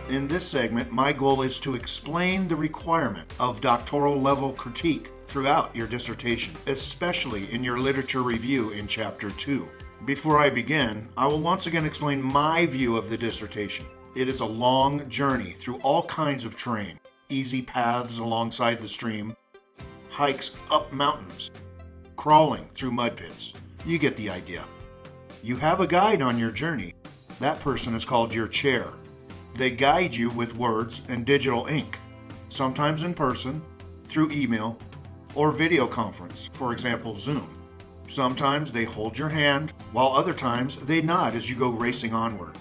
In this segment, my goal is to explain the requirement of doctoral level critique throughout your dissertation, especially in your literature review in Chapter 2. Before I begin, I will once again explain my view of the dissertation. It is a long journey through all kinds of terrain, easy paths alongside the stream, hikes up mountains, crawling through mud pits. You get the idea. You have a guide on your journey. That person is called your chair. They guide you with words and digital ink, sometimes in person, through email, or video conference, for example, Zoom. Sometimes they hold your hand, while other times they nod as you go racing onward.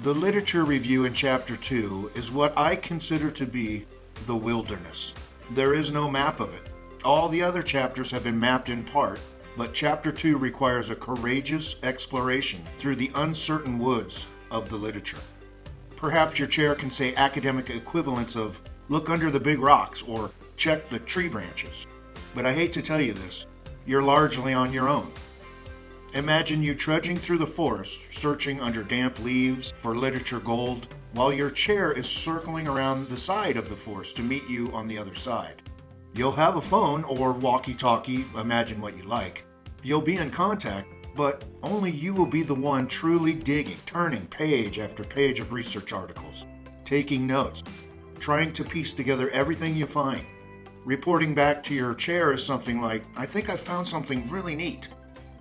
The literature review in Chapter 2 is what I consider to be the wilderness. There is no map of it. All the other chapters have been mapped in part, but Chapter 2 requires a courageous exploration through the uncertain woods of the literature. Perhaps your chair can say academic equivalents of look under the big rocks or check the tree branches. But I hate to tell you this, you're largely on your own. Imagine you trudging through the forest, searching under damp leaves for literature gold, while your chair is circling around the side of the forest to meet you on the other side. You'll have a phone or walkie-talkie, imagine what you like. You'll be in contact, but only you will be the one truly digging, turning page after page of research articles, taking notes, trying to piece together everything you find. Reporting back to your chair is something like, I think I found something really neat.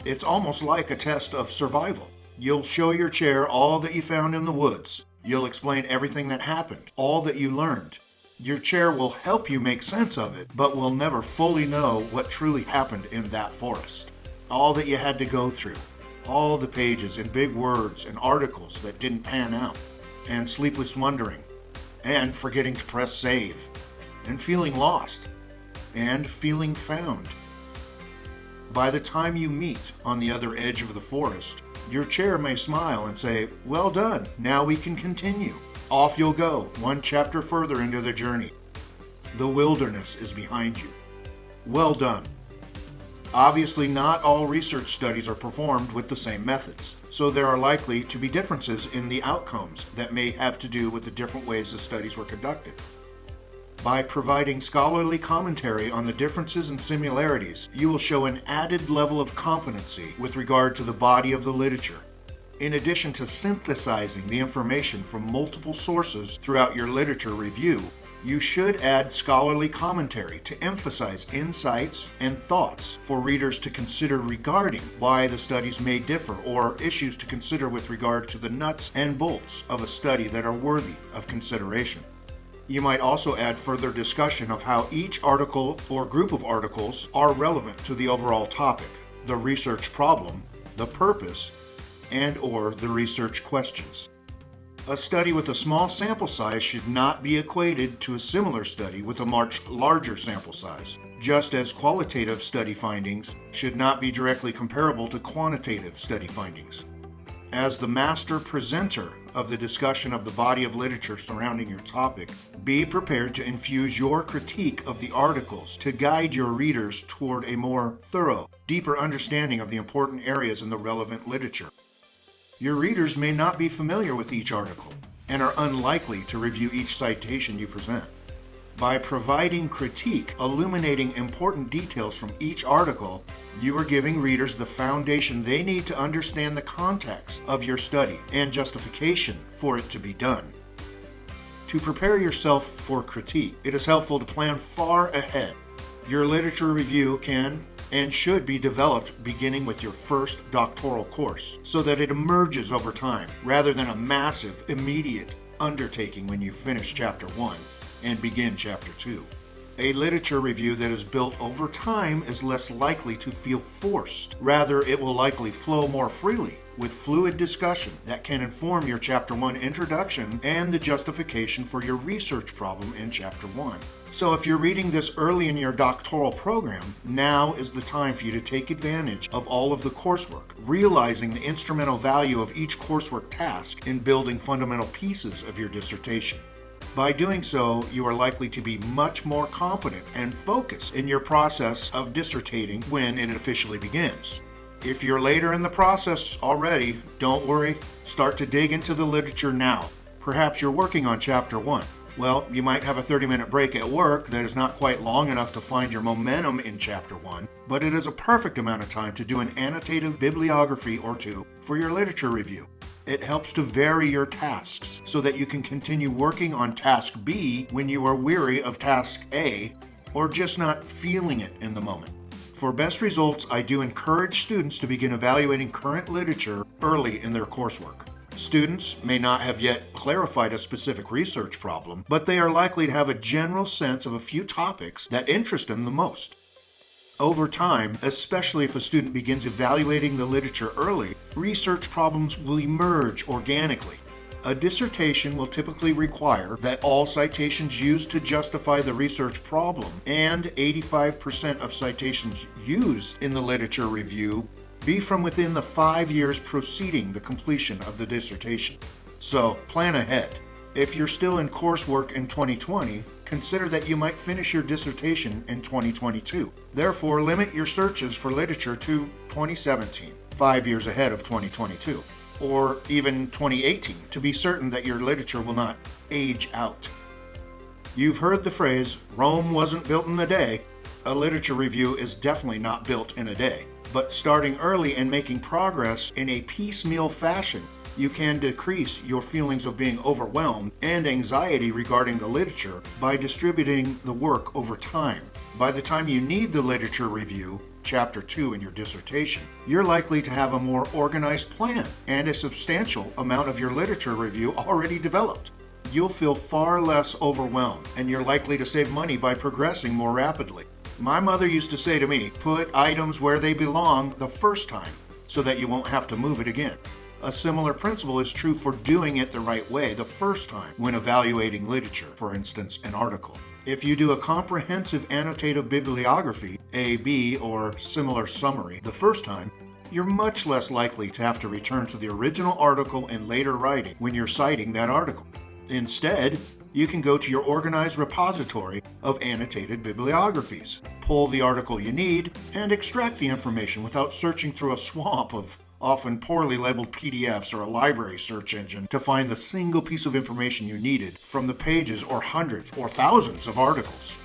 It's almost like a test of survival. You'll show your chair all that you found in the woods. You'll explain everything that happened, all that you learned. Your chair will help you make sense of it, but will never fully know what truly happened in that forest. All that you had to go through, all the pages and big words and articles that didn't pan out, and sleepless wondering, and forgetting to press save, and feeling lost, and feeling found. By the time you meet on the other edge of the forest, your chair may smile and say, well done, now we can continue. Off you'll go, one chapter further into the journey. The wilderness is behind you. Well done. Obviously, not all research studies are performed with the same methods, so there are likely to be differences in the outcomes that may have to do with the different ways the studies were conducted. By providing scholarly commentary on the differences and similarities, you will show an added level of competency with regard to the body of the literature. In addition to synthesizing the information from multiple sources throughout your literature review, you should add scholarly commentary to emphasize insights and thoughts for readers to consider regarding why the studies may differ or issues to consider with regard to the nuts and bolts of a study that are worthy of consideration. You might also add further discussion of how each article or group of articles are relevant to the overall topic, the research problem, the purpose, and/or the research questions. A study with a small sample size should not be equated to a similar study with a much larger sample size, just as qualitative study findings should not be directly comparable to quantitative study findings. As the master presenter of the discussion of the body of literature surrounding your topic, be prepared to infuse your critique of the articles to guide your readers toward a more thorough, deeper understanding of the important areas in the relevant literature. Your readers may not be familiar with each article and are unlikely to review each citation you present. By providing critique illuminating important details from each article, you are giving readers the foundation they need to understand the context of your study and justification for it to be done. To prepare yourself for critique, it is helpful to plan far ahead. Your literature review can and should be developed beginning with your first doctoral course so that it emerges over time rather than a massive, immediate undertaking when you finish Chapter 1 and begin Chapter 2. A literature review that is built over time is less likely to feel forced. Rather, it will likely flow more freely with fluid discussion that can inform your Chapter 1 introduction and the justification for your research problem in Chapter 1. So if you're reading this early in your doctoral program, now is the time for you to take advantage of all of the coursework, realizing the instrumental value of each coursework task in building fundamental pieces of your dissertation. By doing so, you are likely to be much more competent and focused in your process of dissertating when it officially begins. If you're later in the process already, don't worry, start to dig into the literature now. Perhaps you're working on Chapter 1. Well, you might have a 30-minute break at work that is not quite long enough to find your momentum in Chapter 1, but it is a perfect amount of time to do an annotative bibliography or two for your literature review. It helps to vary your tasks so that you can continue working on Task B when you are weary of Task A or just not feeling it in the moment. For best results, I do encourage students to begin evaluating current literature early in their coursework. Students may not have yet clarified a specific research problem, but they are likely to have a general sense of a few topics that interest them the most. Over time, especially if a student begins evaluating the literature early, research problems will emerge organically. A dissertation will typically require that all citations used to justify the research problem and 85% of citations used in the literature review be from within the 5 years preceding the completion of the dissertation. So, plan ahead. If you're still in coursework in 2020, consider that you might finish your dissertation in 2022. Therefore, limit your searches for literature to 2017, 5 years ahead of 2022, or even 2018, to be certain that your literature will not age out. You've heard the phrase, Rome wasn't built in a day. A literature review is definitely not built in a day. But starting early and making progress in a piecemeal fashion, you can decrease your feelings of being overwhelmed and anxiety regarding the literature by distributing the work over time. By the time you need the literature review, Chapter 2 in your dissertation, you're likely to have a more organized plan and a substantial amount of your literature review already developed. You'll feel far less overwhelmed, and you're likely to save money by progressing more rapidly. My mother used to say to me, put items where they belong the first time so that you won't have to move it again. A similar principle is true for doing it the right way the first time when evaluating literature, for instance, an article. If you do a comprehensive annotative bibliography, A/B, or similar summary the first time, you're much less likely to have to return to the original article in later writing when you're citing that article. Instead, you can go to your organized repository of annotated bibliographies, pull the article you need, and extract the information without searching through a swamp of often poorly labeled PDFs or a library search engine to find the single piece of information you needed from the pages or hundreds or thousands of articles.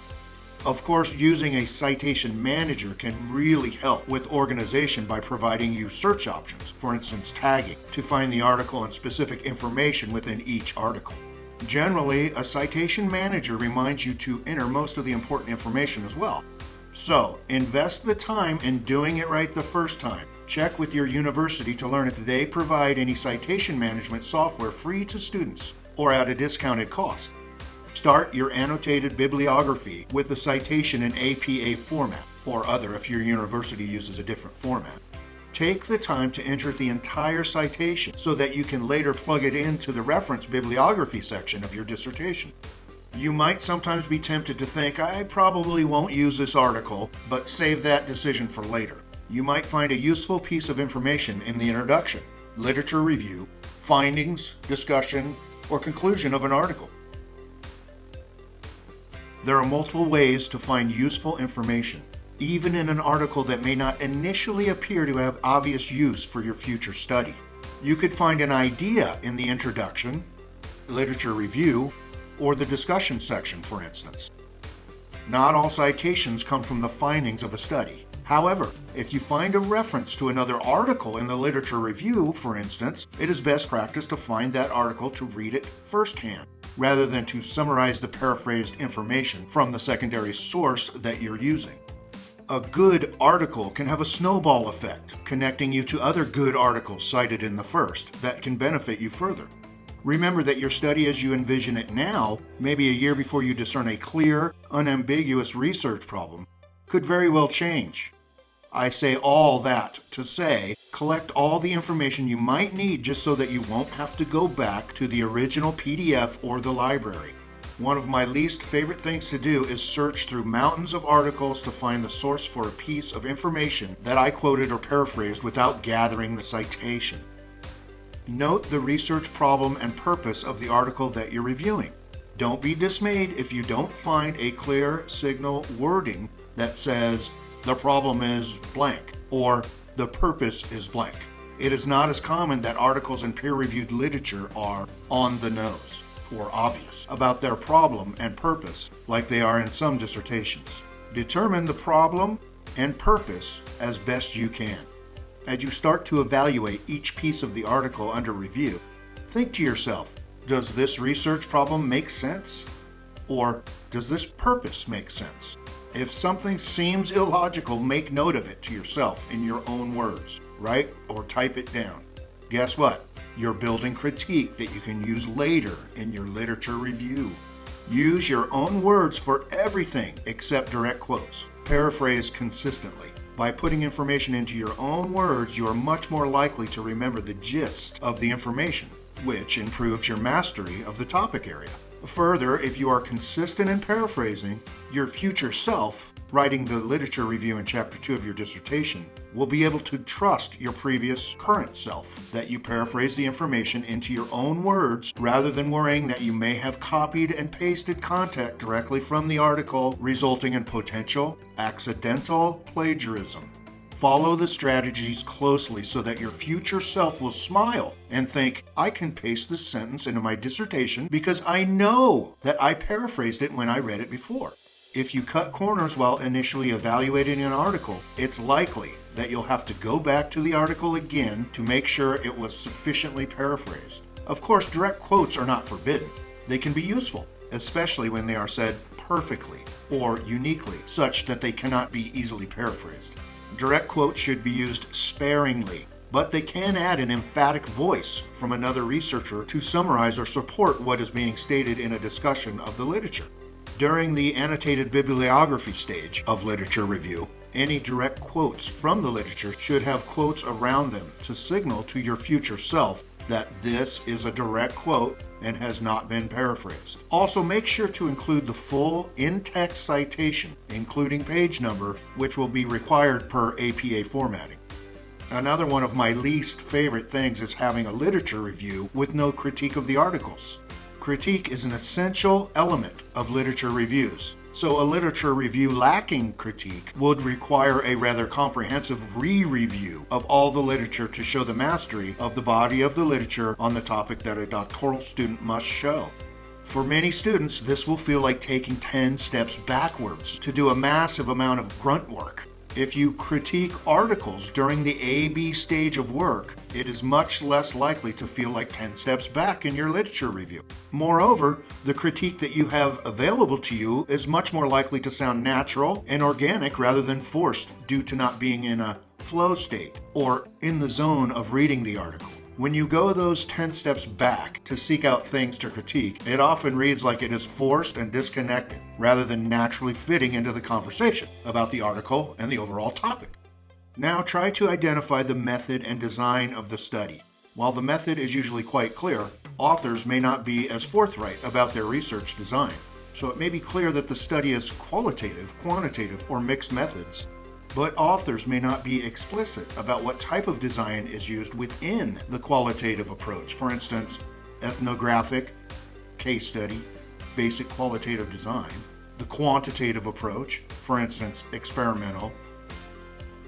Of course, using a citation manager can really help with organization by providing you search options, for instance tagging, to find the article and specific information within each article. Generally, a citation manager reminds you to enter most of the important information as well. So, invest the time in doing it right the first time. Check with your university to learn if they provide any citation management software free to students or at a discounted cost. Start your annotated bibliography with the citation in APA format, or other if your university uses a different format. Take the time to enter the entire citation so that you can later plug it into the reference bibliography section of your dissertation. You might sometimes be tempted to think, I probably won't use this article, but save that decision for later. You might find a useful piece of information in the introduction, literature review, findings, discussion, or conclusion of an article. There are multiple ways to find useful information, even in an article that may not initially appear to have obvious use for your future study. You could find an idea in the introduction, literature review, or the discussion section, for instance. Not all citations come from the findings of a study. However, if you find a reference to another article in the literature review, for instance, it is best practice to find that article to read it firsthand, rather than to summarize the paraphrased information from the secondary source that you're using. A good article can have a snowball effect, connecting you to other good articles cited in the first that can benefit you further. Remember that your study as you envision it now, maybe a year before you discern a clear, unambiguous research problem, could very well change. I say all that to say, collect all the information you might need just so that you won't have to go back to the original PDF or the library. One of my least favorite things to do is search through mountains of articles to find the source for a piece of information that I quoted or paraphrased without gathering the citation. Note the research problem and purpose of the article that you're reviewing. Don't be dismayed if you don't find a clear signal wording that says, the problem is blank, or the purpose is blank. It is not as common that articles in peer-reviewed literature are on the nose or obvious about their problem and purpose like they are in some dissertations. Determine the problem and purpose as best you can. As you start to evaluate each piece of the article under review, think to yourself, does this research problem make sense? Or does this purpose make sense? If something seems illogical, make note of it to yourself in your own words. Write or type it down. Guess what? You're building critique that you can use later in your literature review. Use your own words for everything except direct quotes. Paraphrase consistently. By putting information into your own words, you are much more likely to remember the gist of the information, which improves your mastery of the topic area. Further, if you are consistent in paraphrasing, your future self, writing the literature review in Chapter 2 of your dissertation, will be able to trust your previous current self that you paraphrase the information into your own words rather than worrying that you may have copied and pasted content directly from the article, resulting in potential accidental plagiarism. Follow the strategies closely so that your future self will smile and think, I can paste this sentence into my dissertation because I know that I paraphrased it when I read it before. If you cut corners while initially evaluating an article, it's likely that you'll have to go back to the article again to make sure it was sufficiently paraphrased. Of course, direct quotes are not forbidden. They can be useful, especially when they are said perfectly or uniquely, such that they cannot be easily paraphrased. Direct quotes should be used sparingly, but they can add an emphatic voice from another researcher to summarize or support what is being stated in a discussion of the literature. During the annotated bibliography stage of literature review, any direct quotes from the literature should have quotes around them to signal to your future self that this is a direct quote and has not been paraphrased. Also, make sure to include the full in-text citation, including page number, which will be required per APA formatting. Another one of my least favorite things is having a literature review with no critique of the articles. Critique is an essential element of literature reviews, so a literature review lacking critique would require a rather comprehensive re-review of all the literature to show the mastery of the body of the literature on the topic that a doctoral student must show. For many students, this will feel like taking 10 steps backwards to do a massive amount of grunt work. If you critique articles during the A-B stage of work, it is much less likely to feel like 10 steps back in your literature review. Moreover, the critique that you have available to you is much more likely to sound natural and organic rather than forced due to not being in a flow state or in the zone of reading the article. When you go those 10 steps back to seek out things to critique, it often reads like it is forced and disconnected, rather than naturally fitting into the conversation about the article and the overall topic. Now try to identify the method and design of the study. While the method is usually quite clear, authors may not be as forthright about their research design. So it may be clear that the study is qualitative, quantitative, or mixed methods, but authors may not be explicit about what type of design is used within the qualitative approach. For instance, ethnographic, case study, basic qualitative design. The quantitative approach, for instance, experimental,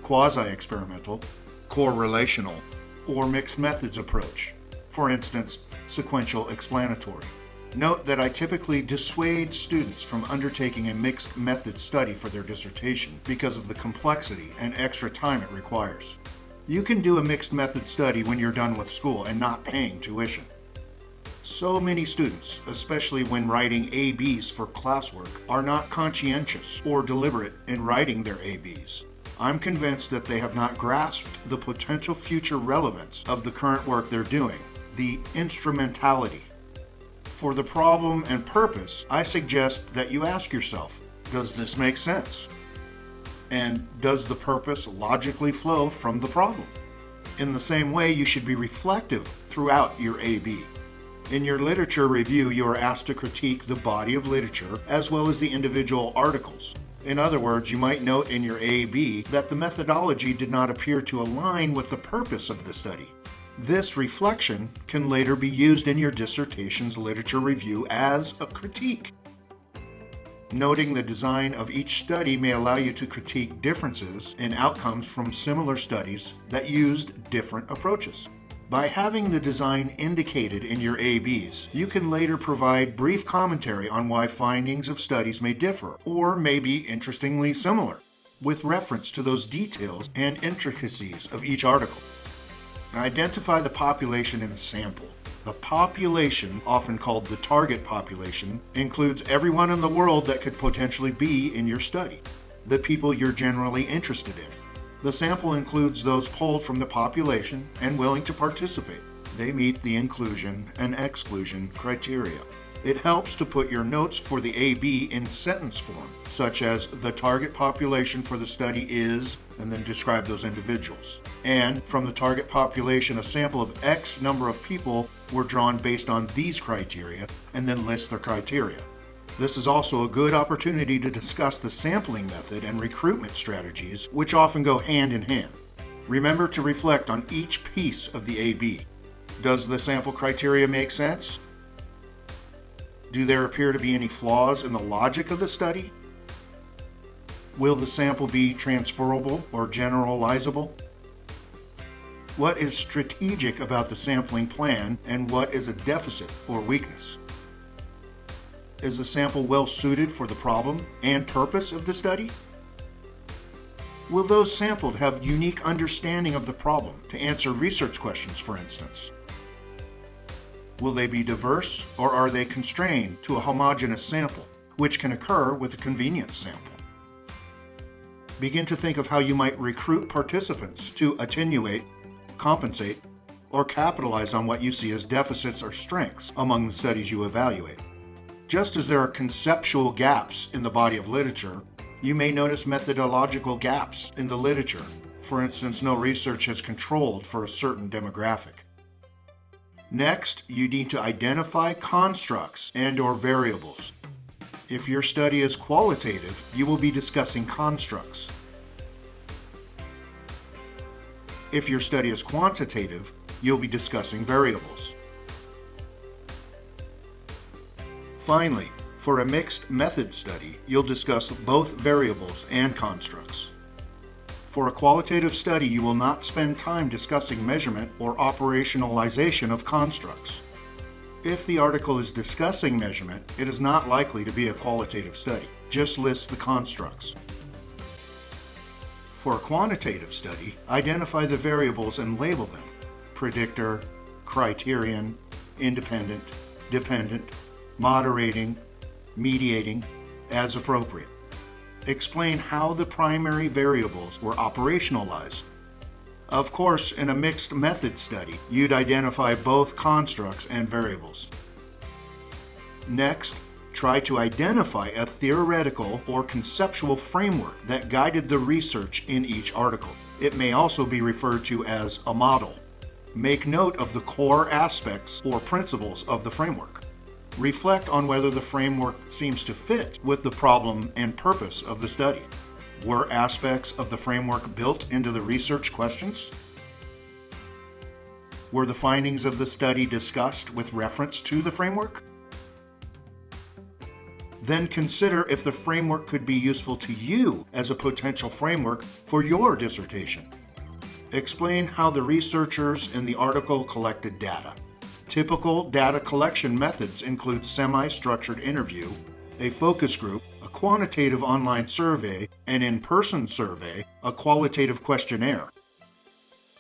quasi-experimental, correlational, or mixed methods approach. For instance, sequential explanatory. Note that I typically dissuade students from undertaking a mixed method study for their dissertation because of the complexity and extra time it requires. You can do a mixed method study when you're done with school and not paying tuition. So many students, especially when writing ABs for classwork, are not conscientious or deliberate in writing their ABs. I'm convinced that they have not grasped the potential future relevance of the current work they're doing, the instrumentality. For the problem and purpose, I suggest that you ask yourself, does this make sense? And does the purpose logically flow from the problem? In the same way, you should be reflective throughout your AB. In your literature review, you are asked to critique the body of literature as well as the individual articles. In other words, you might note in your AB that the methodology did not appear to align with the purpose of the study. This reflection can later be used in your dissertation's literature review as a critique. Noting the design of each study may allow you to critique differences in outcomes from similar studies that used different approaches. By having the design indicated in your ABs, you can later provide brief commentary on why findings of studies may differ or may be interestingly similar, with reference to those details and intricacies of each article. Identify the population in the sample. The population, often called the target population, includes everyone in the world that could potentially be in your study, the people you're generally interested in. The sample includes those polled from the population and willing to participate. They meet the inclusion and exclusion criteria. It helps to put your notes for the AB in sentence form, such as the target population for the study is, and then describe those individuals. And from the target population, a sample of X number of people were drawn based on these criteria, and then list their criteria. This is also a good opportunity to discuss the sampling method and recruitment strategies, which often go hand in hand. Remember to reflect on each piece of the AB. Does the sample criteria make sense? Do there appear to be any flaws in the logic of the study? Will the sample be transferable or generalizable? What is strategic about the sampling plan, and what is a deficit or weakness? Is the sample well suited for the problem and purpose of the study? Will those sampled have unique understanding of the problem to answer research questions, for instance? Will they be diverse, or are they constrained to a homogeneous sample, which can occur with a convenience sample? Begin to think of how you might recruit participants to attenuate, compensate, or capitalize on what you see as deficits or strengths among the studies you evaluate. Just as there are conceptual gaps in the body of literature, you may notice methodological gaps in the literature. For instance, no research has controlled for a certain demographic. Next, you need to identify constructs and/or variables. If your study is qualitative, you will be discussing constructs. If your study is quantitative, you'll be discussing variables. Finally, for a mixed method study, you'll discuss both variables and constructs. For a qualitative study, you will not spend time discussing measurement or operationalization of constructs. If the article is discussing measurement, it is not likely to be a qualitative study. Just list the constructs. For a quantitative study, identify the variables and label them: predictor, criterion, independent, dependent, moderating, mediating, as appropriate. Explain how the primary variables were operationalized. Of course, in a mixed method study, you'd identify both constructs and variables. Next, try to identify a theoretical or conceptual framework that guided the research in each article. It may also be referred to as a model. Make note of the core aspects or principles of the framework. Reflect on whether the framework seems to fit with the problem and purpose of the study. Were aspects of the framework built into the research questions? Were the findings of the study discussed with reference to the framework? Then consider if the framework could be useful to you as a potential framework for your dissertation. Explain how the researchers in the article collected data. Typical data collection methods include semi-structured interview, a focus group, a quantitative online survey, an in-person survey, a qualitative questionnaire.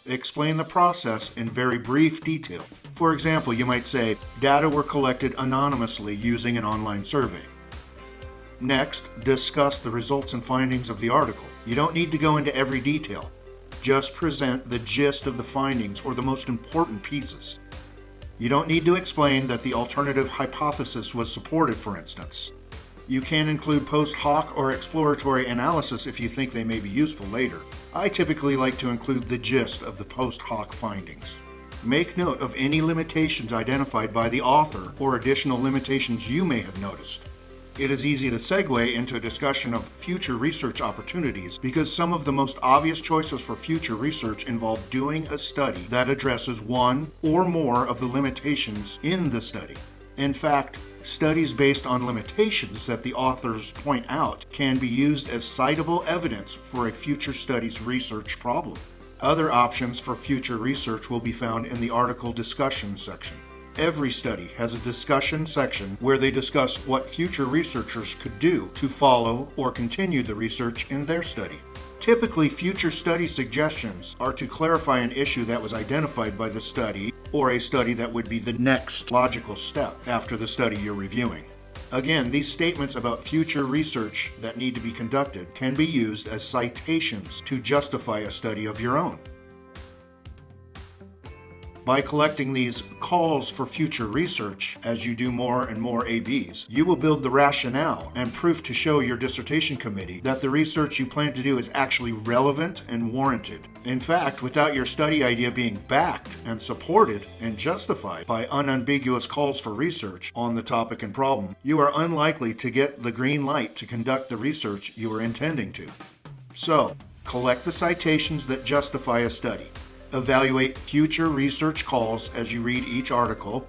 Explain the process in very brief detail. For example, you might say, data were collected anonymously using an online survey. Next, discuss the results and findings of the article. You don't need to go into every detail. Just present the gist of the findings or the most important pieces. You don't need to explain that the alternative hypothesis was supported, for instance. You can include post hoc or exploratory analysis if you think they may be useful later. I typically like to include the gist of the post hoc findings. Make note of any limitations identified by the author or additional limitations you may have noticed. It is easy to segue into a discussion of future research opportunities because some of the most obvious choices for future research involve doing a study that addresses one or more of the limitations in the study. In fact, Studies based on limitations that the authors point out can be used as citable evidence for a future study's research problem. Other options for future research will be found in the article discussion section. Every study has a discussion section where they discuss what future researchers could do to follow or continue the research in their study. Typically, future study suggestions are to clarify an issue that was identified by the study or a study that would be the next logical step after the study you're reviewing. Again, these statements about future research that need to be conducted can be used as citations to justify a study of your own. By collecting these calls for future research as you do more and more ABs, you will build the rationale and proof to show your dissertation committee that the research you plan to do is actually relevant and warranted. In fact, without your study idea being backed and supported and justified by unambiguous calls for research on the topic and problem, you are unlikely to get the green light to conduct the research you are intending to. So, collect the citations that justify a study. Evaluate future research calls as you read each article.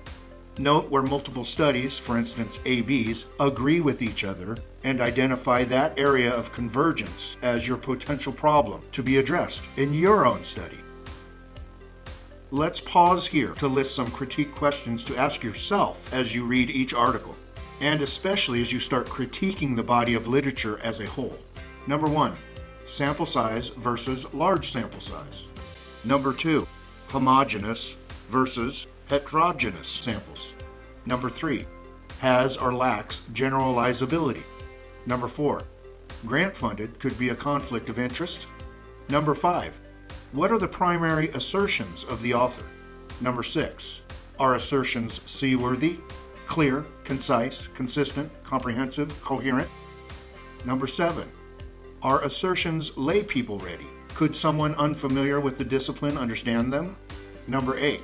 Note where multiple studies, for instance ABs, agree with each other, and identify that area of convergence as your potential problem to be addressed in your own study. Let's pause here to list some critique questions to ask yourself as you read each article, and especially as you start critiquing the body of literature as a whole. Number 1, sample size versus large sample size. Number 2, homogeneous versus heterogeneous samples. Number 3, has or lacks generalizability. Number 4, grant-funded could be a conflict of interest. Number 5, what are the primary assertions of the author? Number 6, are assertions seaworthy, clear, concise, consistent, comprehensive, coherent? Number 7, are assertions laypeople ready? Could someone unfamiliar with the discipline understand them? Number 8,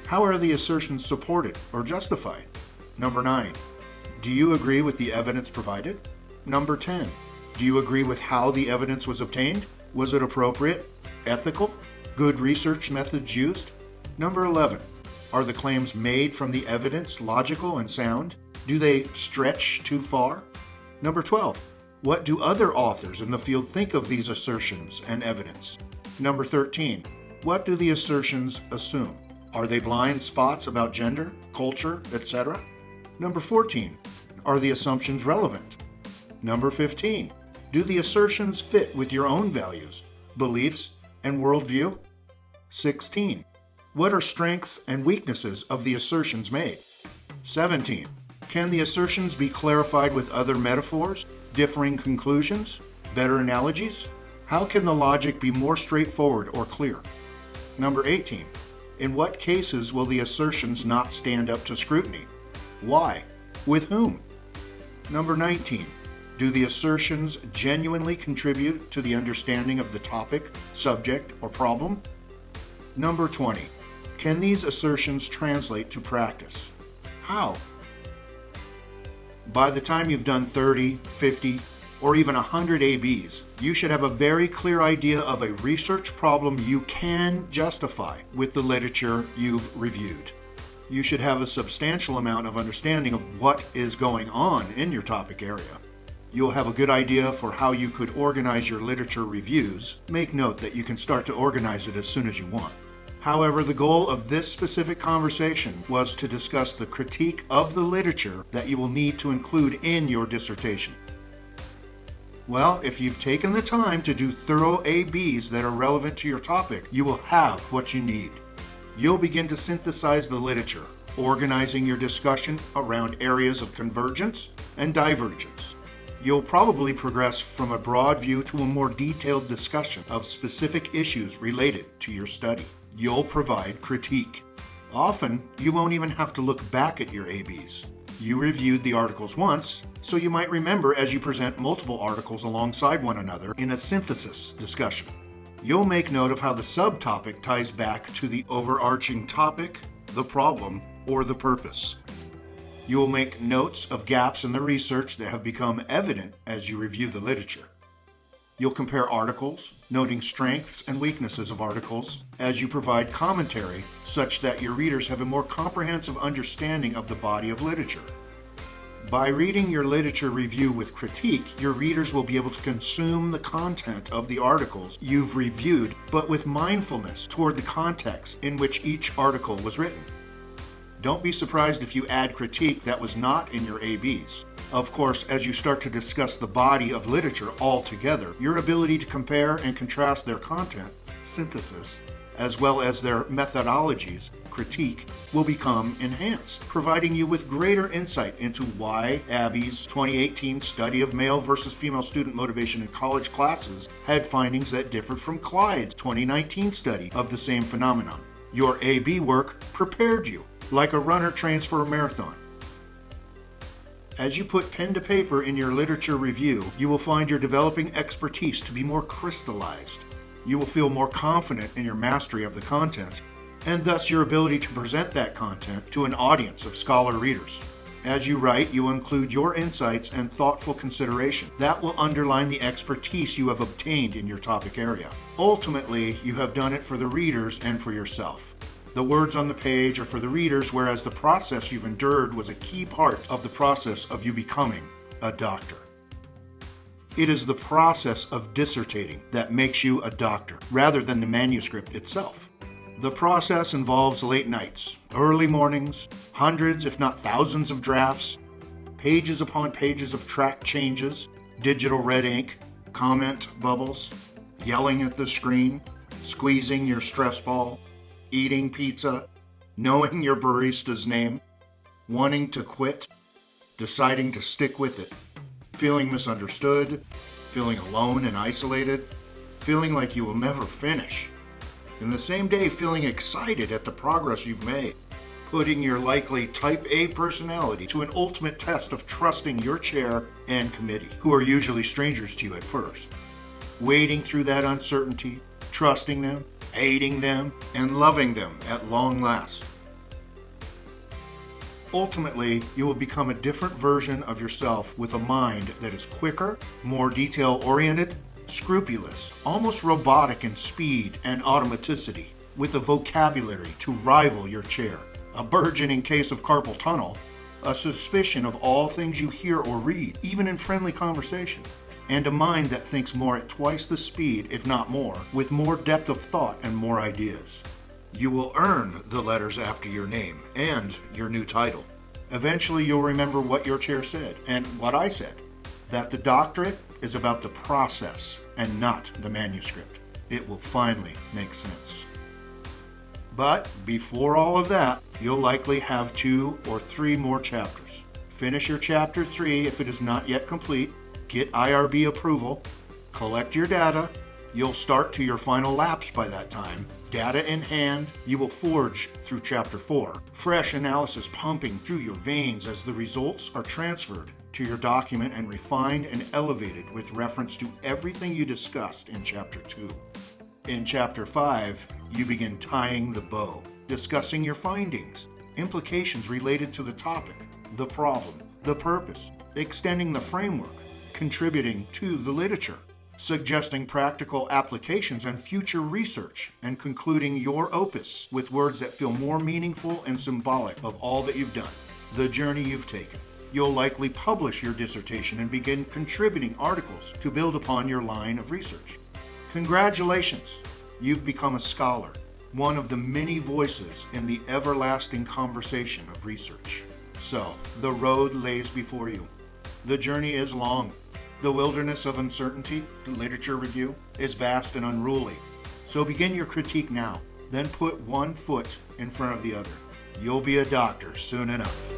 how are the assertions supported or justified? Number 9, do you agree with the evidence provided? Number 10, do you agree with how the evidence was obtained? Was it appropriate, ethical, good research methods used? Number 11, are the claims made from the evidence logical and sound? Do they stretch too far? Number 12, what do other authors in the field think of these assertions and evidence? Number 13, what do the assertions assume? Are they blind spots about gender, culture, etc.? Number 14, are the assumptions relevant? Number 15, do the assertions fit with your own values, beliefs, and worldview? 16, what are strengths and weaknesses of the assertions made? 17, can the assertions be clarified with other metaphors, differing conclusions, better analogies? How can the logic be more straightforward or clear? Number 18, in what cases will the assertions not stand up to scrutiny? Why? With whom? Number 19, do the assertions genuinely contribute to the understanding of the topic, subject, or problem? Number 20, can these assertions translate to practice? How? By the time you've done 30, 50, or even 100 ABs, you should have a very clear idea of a research problem you can justify with the literature you've reviewed. You should have a substantial amount of understanding of what is going on in your topic area. You'll have a good idea for how you could organize your literature reviews. Make note that you can start to organize it as soon as you want. However, the goal of this specific conversation was to discuss the critique of the literature that you will need to include in your dissertation. Well, if you've taken the time to do thorough ABs that are relevant to your topic, you will have what you need. You'll begin to synthesize the literature, organizing your discussion around areas of convergence and divergence. You'll probably progress from a broad view to a more detailed discussion of specific issues related to your study. You'll provide critique. Often, you won't even have to look back at your ABs. You reviewed the articles once, so you might remember as you present multiple articles alongside one another in a synthesis discussion. You'll make note of how the subtopic ties back to the overarching topic, the problem, or the purpose. You will make notes of gaps in the research that have become evident as you review the literature. You'll compare articles, noting strengths and weaknesses of articles as you provide commentary such that your readers have a more comprehensive understanding of the body of literature. By reading your literature review with critique, your readers will be able to consume the content of the articles you've reviewed, but with mindfulness toward the context in which each article was written. Don't be surprised if you add critique that was not in your ABs. Of course, as you start to discuss the body of literature altogether, your ability to compare and contrast their content, synthesis, as well as their methodologies, critique, will become enhanced, providing you with greater insight into why Abby's 2018 study of male versus female student motivation in college classes had findings that differed from Clyde's 2019 study of the same phenomenon. Your AB work prepared you, like a runner trains for a marathon. As you put pen to paper in your literature review, you will find your developing expertise to be more crystallized. You will feel more confident in your mastery of the content, and thus your ability to present that content to an audience of scholar readers. As you write, you include your insights and thoughtful consideration. That will underline the expertise you have obtained in your topic area. Ultimately, you have done it for the readers and for yourself. The words on the page are for the readers, whereas the process you've endured was a key part of the process of you becoming a doctor. It is the process of dissertating that makes you a doctor, rather than the manuscript itself. The process involves late nights, early mornings, hundreds if not thousands of drafts, pages upon pages of track changes, digital red ink, comment bubbles, yelling at the screen, squeezing your stress ball, eating pizza, knowing your barista's name, wanting to quit, deciding to stick with it, feeling misunderstood, feeling alone and isolated, feeling like you will never finish. In the same day, feeling excited at the progress you've made, putting your likely type A personality to an ultimate test of trusting your chair and committee, who are usually strangers to you at first, wading through that uncertainty, trusting them, hating them, and loving them at long last. Ultimately, you will become a different version of yourself with a mind that is quicker, more detail-oriented, scrupulous, almost robotic in speed and automaticity, with a vocabulary to rival your chair, a burgeoning case of carpal tunnel, a suspicion of all things you hear or read, even in friendly conversation, and a mind that thinks more at twice the speed, if not more, with more depth of thought and more ideas. You will earn the letters after your name and your new title. Eventually, you'll remember what your chair said and what I said, that the doctorate is about the process and not the manuscript. It will finally make sense. But before all of that, you'll likely have 2 or 3 more chapters. Finish your chapter 3 if it is not yet complete, get IRB approval, collect your data. You'll start to your final laps by that time. Data in hand, you will forge through Chapter 4. Fresh analysis pumping through your veins as the results are transferred to your document and refined and elevated with reference to everything you discussed in Chapter 2. In Chapter 5, you begin tying the bow, discussing your findings, implications related to the topic, the problem, the purpose, extending the framework, contributing to the literature, suggesting practical applications and future research, and concluding your opus with words that feel more meaningful and symbolic of all that you've done, the journey you've taken. You'll likely publish your dissertation and begin contributing articles to build upon your line of research. Congratulations! You've become a scholar, one of the many voices in the everlasting conversation of research. So, the road lays before you. The journey is long. The wilderness of uncertainty, the literature review, is vast and unruly. So begin your critique now, then put one foot in front of the other. You'll be a doctor soon enough.